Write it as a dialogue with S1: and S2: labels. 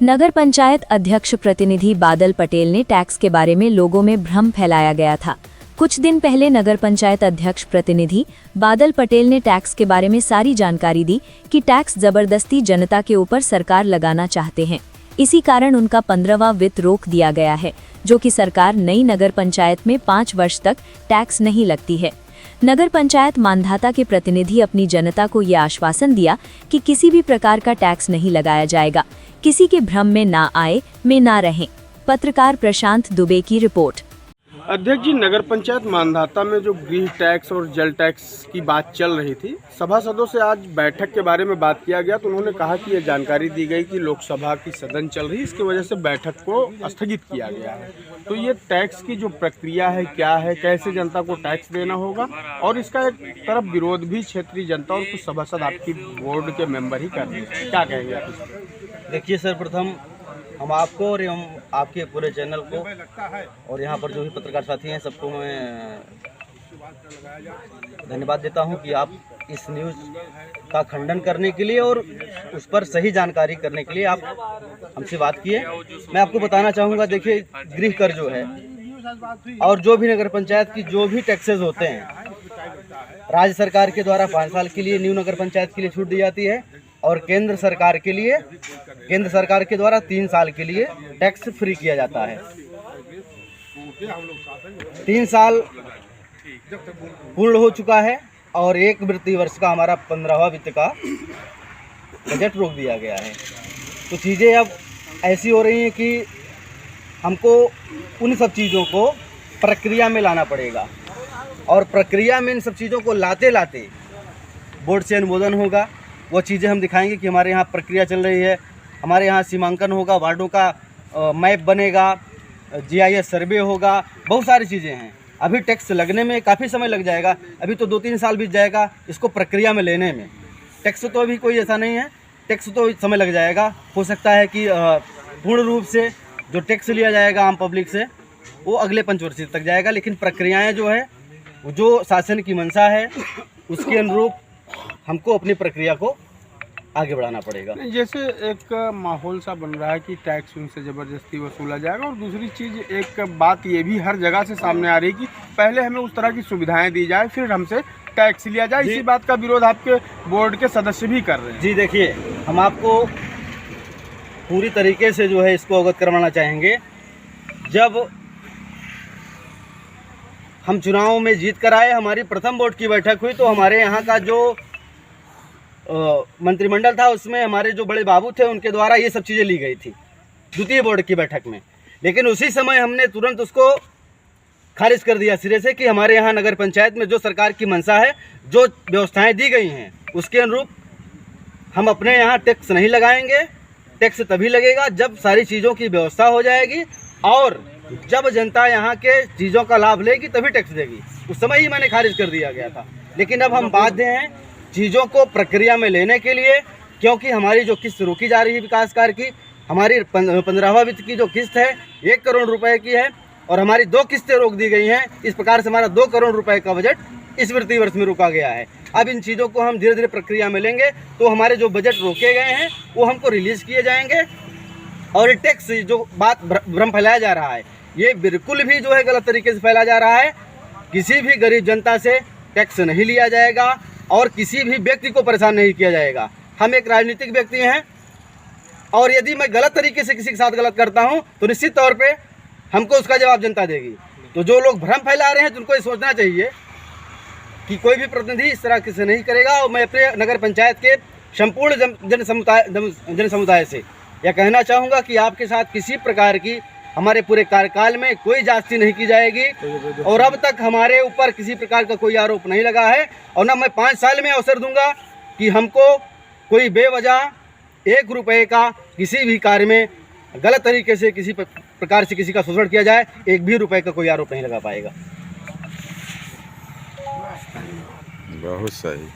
S1: नगर पंचायत अध्यक्ष प्रतिनिधि बादल पटेल ने टैक्स के बारे में लोगों में भ्रम फैलाया गया था। कुछ दिन पहले नगर पंचायत अध्यक्ष प्रतिनिधि बादल पटेल ने टैक्स के बारे में सारी जानकारी दी कि टैक्स जबरदस्ती जनता के ऊपर सरकार लगाना चाहते हैं। इसी कारण उनका 15वां वित्त रोक दिया गया है, जो कि सरकार नई नगर पंचायत में 5 वर्ष तक टैक्स नहीं लगती है। नगर पंचायत मानधाता के प्रतिनिधि अपनी जनता को यह आश्वासन दिया कि किसी भी प्रकार का टैक्स नहीं लगाया जाएगा, किसी के भ्रम में ना आए, में ना रहें। पत्रकार प्रशांत दुबे की रिपोर्ट।
S2: अध्यक्ष जी, नगर पंचायत मानधाता में जो गृह टैक्स और जल टैक्स की बात चल रही थी, सभासदों से आज बैठक के बारे में बात किया गया तो उन्होंने कहा कि यह जानकारी दी गई कि लोकसभा की सदन चल रही है, इसकी वजह से बैठक को स्थगित किया गया है। तो ये टैक्स की जो प्रक्रिया है, क्या है, कैसे जनता को टैक्स देना होगा, और इसका एक तरफ विरोध भी क्षेत्रीय जनता और कुछ सभासद आपकी बोर्ड के मेंबर ही कर रहे हैं, क्या कहेंगे आप इसमें?
S3: देखिए, सर्वप्रथम हम आपको और एवं आपके पूरे चैनल को और यहाँ पर जो भी पत्रकार साथी हैं सबको मैं धन्यवाद देता हूँ कि आप इस न्यूज़ का खंडन करने के लिए और उस पर सही जानकारी करने के लिए आप हमसे बात किए। मैं आपको बताना चाहूँगा, देखिए, गृह कर जो है और जो भी नगर पंचायत की जो भी टैक्सेस होते हैं, राज्य सरकार के द्वारा 5 साल के लिए न्यू नगर पंचायत के लिए छूट दी जाती है और केंद्र सरकार के द्वारा 3 साल के लिए टैक्स फ्री किया जाता है। 3 साल पूर्ण हो चुका है और 1 वित्तीय वर्ष का हमारा 15वां वित्त का बजट रोक दिया गया है। तो चीज़ें अब ऐसी हो रही हैं कि हमको उन सब चीज़ों को प्रक्रिया में लाना पड़ेगा और प्रक्रिया में इन सब चीज़ों को लाते लाते बोर्ड से अनुमोदन होगा। वो चीज़ें हम दिखाएंगे कि हमारे यहाँ प्रक्रिया चल रही है, हमारे यहाँ सीमांकन होगा, वार्डों का मैप बनेगा, GIS सर्वे होगा, बहुत सारी चीज़ें हैं। अभी टैक्स लगने में काफ़ी समय लग जाएगा, अभी तो 2-3 साल बीत जाएगा इसको प्रक्रिया में लेने में। टैक्स तो अभी कोई ऐसा नहीं है, टैक्स तो समय लग जाएगा। हो सकता है कि पूर्ण रूप से जो टैक्स लिया जाएगा आम पब्लिक से वो अगले 5 वर्ष तक जाएगा, लेकिन प्रक्रियाएँ जो है, जो शासन की मंशा है उसके अनुरूप हमको अपनी प्रक्रिया को आगे बढ़ाना पड़ेगा।
S2: जैसे एक माहौल सा बन रहा है कि टैक्स उनसे ज़बरदस्ती वसूला जाएगा, और दूसरी चीज़ एक बात ये भी हर जगह से सामने आ रही है कि पहले हमें उस तरह की सुविधाएं दी जाए, फिर हमसे टैक्स लिया जाए। इसी बात का विरोध आपके बोर्ड के सदस्य भी कर रहे हैं।
S3: जी देखिए, हम आपको पूरी तरीके से जो है इसको अवगत करवाना चाहेंगे। जब हम चुनाव में जीत कर आए, हमारी प्रथम बोर्ड की बैठक हुई तो हमारे यहाँ का जो मंत्रिमंडल था उसमें हमारे जो बड़े बाबू थे उनके द्वारा ये सब चीज़ें ली गई थी द्वितीय बोर्ड की बैठक में, लेकिन उसी समय हमने तुरंत उसको खारिज कर दिया सिरे से कि हमारे यहाँ नगर पंचायत में जो सरकार की मंशा है, जो व्यवस्थाएं दी गई हैं उसके अनुरूप हम अपने यहाँ टैक्स नहीं लगाएंगे। टैक्स तभी लगेगा जब सारी चीज़ों की व्यवस्था हो जाएगी और जब जनता यहाँ के चीज़ों का लाभ लेगी तभी टैक्स देगी। उस समय ही मैंने खारिज कर दिया गया था, लेकिन अब हम बाध्य हैं चीज़ों को प्रक्रिया में लेने के लिए, क्योंकि हमारी जो किस्त रोकी जा रही है विकास कार्य की, हमारी 15वां वित्त की जो किस्त है 1 करोड़ रुपए की है और हमारी 2 किस्तें रोक दी गई हैं। इस प्रकार से हमारा 2 करोड़ रुपए का बजट इस वित्तीय वर्ष में रोका गया है। अब इन चीज़ों को हम धीरे धीरे प्रक्रिया में लेंगे तो हमारे जो बजट रोके गए हैं वो हमको रिलीज़ किए जाएंगे। और टैक्स जो बात भ्रम फैलाया जा रहा है, ये बिल्कुल भी जो है गलत तरीके से फैलाया जा रहा है। किसी भी गरीब जनता से टैक्स नहीं लिया जाएगा और किसी भी व्यक्ति को परेशान नहीं किया जाएगा। हम एक राजनीतिक व्यक्ति हैं और यदि मैं गलत तरीके से किसी के साथ गलत करता हूं तो निश्चित तौर पे हमको उसका जवाब जनता देगी। तो जो लोग भ्रम फैला रहे हैं तो उनको ये सोचना चाहिए कि कोई भी प्रतिनिधि इस तरह से नहीं करेगा। और मैं अपने नगर पंचायत के संपूर्ण जन समुदाय से यह कहना चाहूँगा कि आपके साथ किसी प्रकार की हमारे पूरे कार्यकाल में कोई जांच नहीं की जाएगी और अब तक हमारे ऊपर किसी प्रकार का कोई आरोप नहीं लगा है। और ना मैं 5 साल में अवसर दूंगा कि हमको कोई बेवजह 1 रुपये का किसी भी कार्य में गलत तरीके से किसी प्रकार से किसी का शोषण किया जाए, 1 भी रुपये का कोई आरोप नहीं लगा पाएगा।
S4: बहुत सही।